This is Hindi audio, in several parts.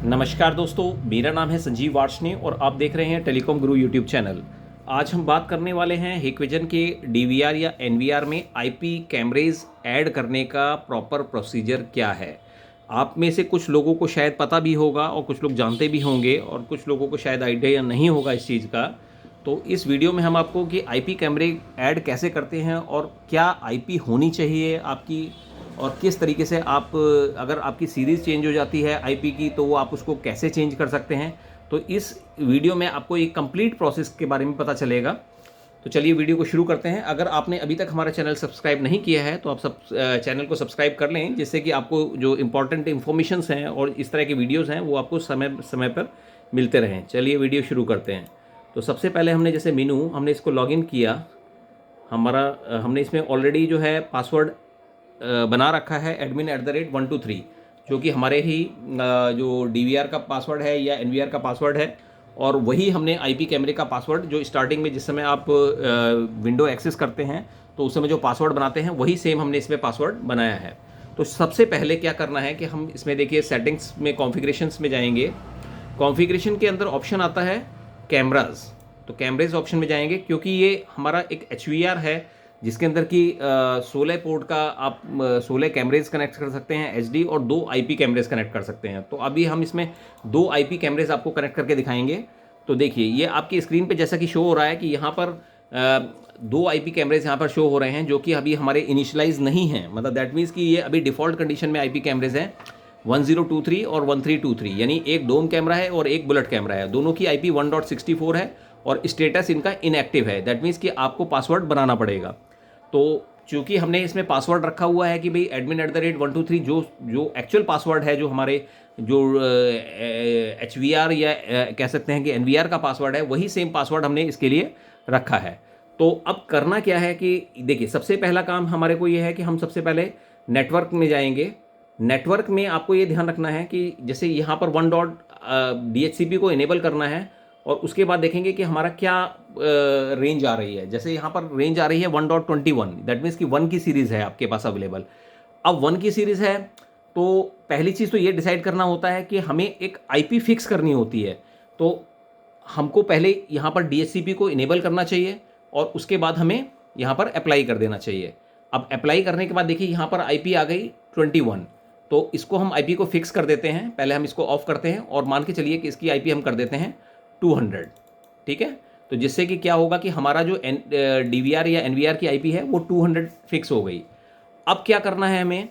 नमस्कार दोस्तों, मेरा नाम है संजीव वार्ष्णे और आप देख रहे हैं टेलीकॉम गुरु यूट्यूब चैनल। आज हम बात करने वाले हैं हिकविजन के डीवीआर या एनवीआर में आईपी कैमरेज ऐड करने का प्रॉपर प्रोसीजर क्या है। आप में से कुछ लोगों को शायद पता भी होगा और कुछ लोग जानते भी होंगे और कुछ लोगों को शायद आइडिया नहीं होगा इस चीज़ का। तो इस वीडियो में हम आपको कि आईपी कैमरे ऐड कैसे करते हैं और क्या आईपी होनी चाहिए आपकी, और किस तरीके से आप, अगर आपकी सीरीज़ चेंज हो जाती है आईपी की, तो वो आप उसको कैसे चेंज कर सकते हैं। तो इस वीडियो में आपको एक कंप्लीट प्रोसेस के बारे में पता चलेगा। तो चलिए वीडियो को शुरू करते हैं। अगर आपने अभी तक हमारा चैनल सब्सक्राइब नहीं किया है तो आप चैनल को सब्सक्राइब कर लें, जिससे कि आपको जो इंपॉर्टेंट इन्फॉर्मेशंस हैं और इस तरह की वीडियोज़ हैं वो आपको समय समय पर मिलते रहें। चलिए वीडियो शुरू करते हैं। तो सबसे पहले हमने जैसे मीनू, हमने इसको लॉगिन किया। हमने इसमें ऑलरेडी जो है पासवर्ड बना रखा है admin@123, जो कि हमारे ही जो डीवीआर का पासवर्ड है या एनवीआर का पासवर्ड है, और वही हमने आईपी कैमरे का पासवर्ड जो स्टार्टिंग में जिस समय आप विंडो एक्सेस करते हैं तो उस समय जो पासवर्ड बनाते हैं वही सेम हमने इसमें पासवर्ड बनाया है। तो सबसे पहले क्या करना है कि हम इसमें देखिए सेटिंग्स में कॉन्फ़िगरेशंस में जाएंगे। कॉन्फ़िगरेशन के अंदर ऑप्शन आता है कैमराज। तो कैमरेज ऑप्शन में जाएंगे, क्योंकि ये हमारा एक HVR है जिसके अंदर की 16 पोर्ट का आप 16 कैमरेज कनेक्ट कर सकते हैं HD, और 2 IP कैमरेज कनेक्ट कर सकते हैं। तो अभी हम इसमें 2 IP कैमरेज आपको कनेक्ट करके दिखाएंगे। तो देखिए ये आपकी स्क्रीन पे जैसा कि शो हो रहा है कि यहाँ पर 2 IP कैमरेज यहाँ पर शो हो रहे हैं, जो कि अभी हमारे इनिशलाइज नहीं हैं। मतलब दैट मीन्स कि ये अभी डिफ़ॉल्ट कंडीशन में IP कैमरेज हैं 1023 और 1323, यानी एक डोम कैमरा है और एक बुलेट कैमरा है। दोनों की IP 1.64 है और स्टेटस इनका इनएक्टिव है। दैट मीन्स कि आपको पासवर्ड बनाना पड़ेगा। तो चूंकि हमने इसमें पासवर्ड रखा हुआ है कि भाई admin@123, जो एक्चुअल पासवर्ड है, जो हमारे जो HVR या कह सकते हैं कि NVR का पासवर्ड है, वही सेम पासवर्ड हमने इसके लिए रखा है। तो अब करना क्या है कि देखिए सबसे पहला काम हमारे को ये है कि हम सबसे पहले नेटवर्क में जाएंगे। नेटवर्क में आपको ये ध्यान रखना है कि जैसे यहाँ पर 1.DHCP को इनेबल करना है, और उसके बाद देखेंगे कि हमारा क्या रेंज आ रही है। जैसे यहाँ पर रेंज आ रही है 1.21, दैट मीन्स कि 1 की सीरीज़ है आपके पास अवेलेबल। अब 1 की सीरीज़ है तो पहली चीज़ तो ये डिसाइड करना होता है कि हमें एक IP फिक्स करनी होती है। तो हमको पहले यहाँ पर DHCP को इनेबल करना चाहिए और उसके बाद हमें यहाँ पर अप्लाई कर देना चाहिए। अब अप्लाई करने के बाद देखिए यहाँ पर IP आ गई 21। तो इसको हम IP को फिक्स कर देते हैं। पहले हम इसको ऑफ करते हैं और मान के चलिए कि इसकी IP हम कर देते हैं 200। ठीक है, तो जिससे कि क्या होगा कि हमारा जो DVR या NVR की IP है वो 200 फिक्स हो गई। अब क्या करना है हमें,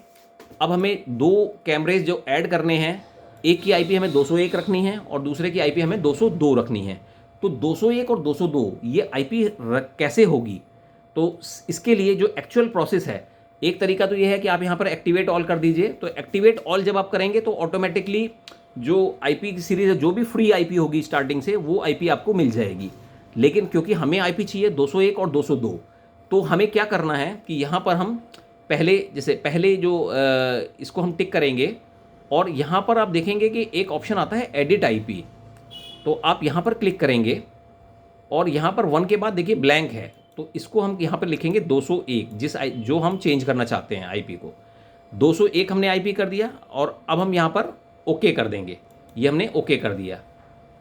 अब हमें 2 कैमरेज जो ऐड करने हैं, एक की IP हमें 201 रखनी है और दूसरे की IP हमें 202 रखनी है। तो 201 और 202 ये IP कैसे होगी, तो इसके लिए जो एक्चुअल प्रोसेस है, एक तरीका तो ये है कि आप यहाँ पर एक्टिवेट ऑल कर दीजिए। तो एक्टिवेट ऑल जब आप करेंगे तो ऑटोमेटिकली जो IP की सीरीज है, जो भी फ्री IP होगी स्टार्टिंग से, वो IP आपको मिल जाएगी। लेकिन क्योंकि हमें IP चाहिए 201 और 202, तो हमें क्या करना है कि यहाँ पर हम पहले जो इसको हम टिक करेंगे, और यहाँ पर आप देखेंगे कि एक ऑप्शन आता है एडिट IP। तो आप यहाँ पर क्लिक करेंगे और यहाँ पर 1 के बाद देखिए ब्लैंक है, तो इसको हम यहाँ पर लिखेंगे 201, जो हम चेंज करना चाहते हैं IP को। 201 हमने IP कर दिया और अब हम यहाँ पर ओके कर देंगे। ये हमने ओके कर दिया।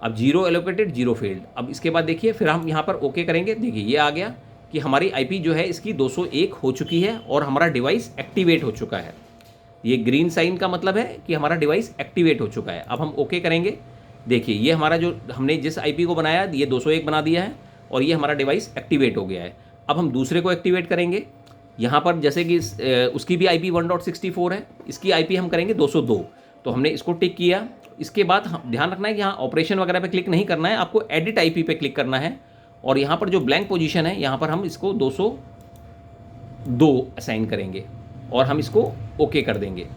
अब 0 एलोकेटेड 0 फील्ड। अब इसके बाद देखिए फिर हम यहाँ पर ओके करेंगे। देखिए ये आ गया कि हमारी IP जो है इसकी 201 हो चुकी है और हमारा डिवाइस एक्टिवेट हो चुका है। ये ग्रीन साइन का मतलब है कि हमारा डिवाइस एक्टिवेट हो चुका है। अब हम ओके करेंगे। देखिए ये हमारा जो हमने जिस IP को बनाया ये 201 बना दिया है और ये हमारा डिवाइस एक्टिवेट हो गया है। अब हम दूसरे को एक्टिवेट करेंगे। यहाँ पर जैसे कि उसकी भी IP 1.64 है, इसकी IP हम करेंगे 202। तो हमने इसको टिक किया। इसके बाद ध्यान रखना है कि यहाँ ऑपरेशन वगैरह पे क्लिक नहीं करना है, आपको एडिट IP पे क्लिक करना है, और यहाँ पर जो ब्लैंक पोजीशन है यहाँ पर हम इसको 202 असाइन करेंगे और हम इसको ओके कर देंगे।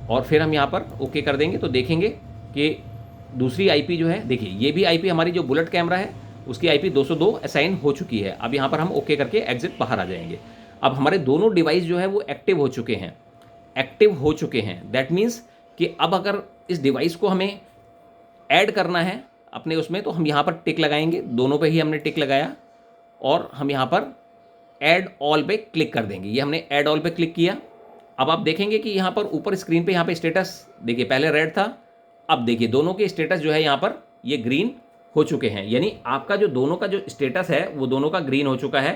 और फिर हम यहाँ पर ओके कर देंगे तो देखेंगे कि दूसरी IP जो है, देखिए ये भी IP हमारी जो बुलेट कैमरा है उसकी IP 202 असाइन हो चुकी है। अब यहाँ पर हम ओके करके एग्जिट बाहर आ जाएंगे। अब हमारे दोनों डिवाइस जो है वो एक्टिव हो चुके हैं। दैट मीन्स कि अब अगर इस डिवाइस को हमें ऐड करना है अपने उसमें, तो हम यहाँ पर टिक लगाएंगे। दोनों पे ही हमने टिक लगाया और हम यहाँ पर ऐड ऑल पे क्लिक कर देंगे। ये हमने ऐड ऑल पे क्लिक किया। अब आप देखेंगे कि यहाँ पर ऊपर स्क्रीन पे यहाँ पे स्टेटस देखिए पहले रेड था, अब देखिए दोनों के स्टेटस जो है यहाँ पर ये ग्रीन हो चुके हैं, यानी आपका जो दोनों का जो स्टेटस है वो दोनों का ग्रीन हो चुका है।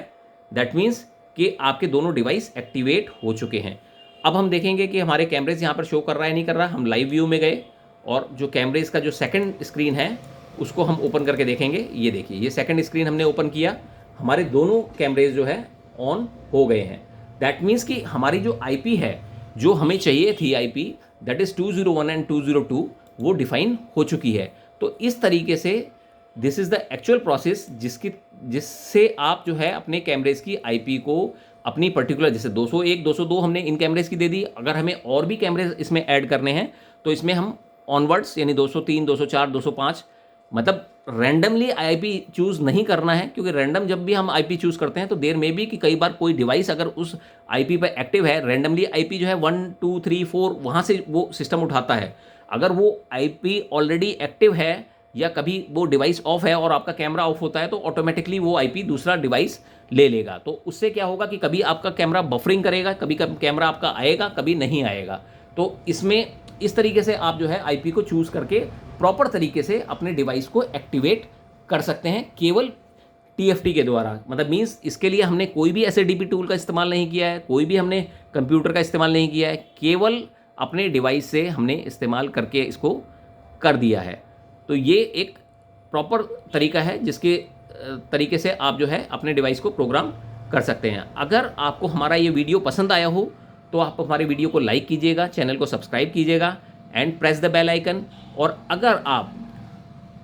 दैट मीन्स कि आपके दोनों डिवाइस एक्टिवेट हो चुके हैं। अब हम देखेंगे कि हमारे कैमरेज यहाँ पर शो कर रहा है नहीं कर रहा। हम लाइव व्यू में गए और जो कैमरेज का जो सेकंड स्क्रीन है उसको हम ओपन करके देखेंगे। ये देखिए ये सेकंड स्क्रीन हमने ओपन किया, हमारे दोनों कैमरेज जो है ऑन हो गए हैं। दैट मीन्स कि हमारी जो आईपी है, जो हमें चाहिए थी आईपी, दैट इज़ 201 एंड 202, वो डिफाइन हो चुकी है। तो इस तरीके से this is the actual process जिससे आप जो है अपने कैमरेज की आईपी को अपनी पर्टिकुलर, जैसे 201 202 हमने इन कैमरेज की दे दी। अगर हमें और भी कैमरेज इसमें ऐड करने हैं तो इसमें हम ऑनवर्ड्स यानी 203 204 205 मतलब रैंडमली आईपी चूज़ नहीं करना है, क्योंकि रैंडम जब भी हम आईपी चूज़ करते हैं तो देर में भी कि कई बार कोई डिवाइस अगर उस आईपी पर एक्टिव है, रैंडमली आईपी जो है 1 2 3 4 वहाँ से वो सिस्टम उठाता है। अगर वो आईपी ऑलरेडी एक्टिव है या कभी वो डिवाइस ऑफ है और आपका कैमरा ऑफ होता है तो ऑटोमेटिकली वो आईपी दूसरा डिवाइस ले लेगा। तो उससे क्या होगा कि कभी आपका कैमरा बफरिंग करेगा, कभी कैमरा आपका आएगा, कभी नहीं आएगा। तो इसमें इस तरीके से आप जो है आईपी को चूज़ करके प्रॉपर तरीके से अपने डिवाइस को एक्टिवेट कर सकते हैं केवल टीएफटी के द्वारा। मतलब मीन्स इसके लिए हमने कोई भी ऐसे डीपी टूल का इस्तेमाल नहीं किया है, कोई भी हमने कंप्यूटर का इस्तेमाल नहीं किया है, केवल अपने डिवाइस से हमने इस्तेमाल करके इसको कर दिया है। तो ये एक प्रॉपर तरीका है जिसके तरीके से आप जो है अपने डिवाइस को प्रोग्राम कर सकते हैं। अगर आपको हमारा ये वीडियो पसंद आया हो तो आप हमारे वीडियो को लाइक कीजिएगा, चैनल को सब्सक्राइब कीजिएगा and press the bell icon. और अगर आप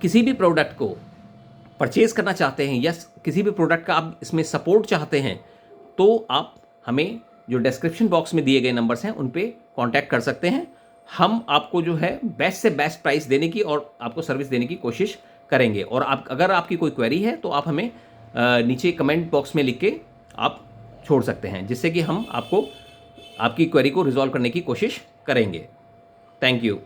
किसी भी प्रोडक्ट को परचेज़ करना चाहते हैं या किसी भी प्रोडक्ट का आप इसमें सपोर्ट चाहते हैं तो आप हमें जो डिस्क्रिप्शन बॉक्स में दिए गए नंबर्स हैं उन पे कांटेक्ट कर सकते हैं। हम आपको जो है बेस्ट से बेस्ट प्राइस देने की और आपको सर्विस देने की कोशिश करेंगे। और आप अगर आपकी कोई क्वेरी है तो आप हमें नीचे कमेंट बॉक्स में लिख के आप छोड़ सकते हैं, जिससे कि हम आपको आपकी क्वेरी को रिजॉल्व करने की कोशिश करेंगे। Thank you.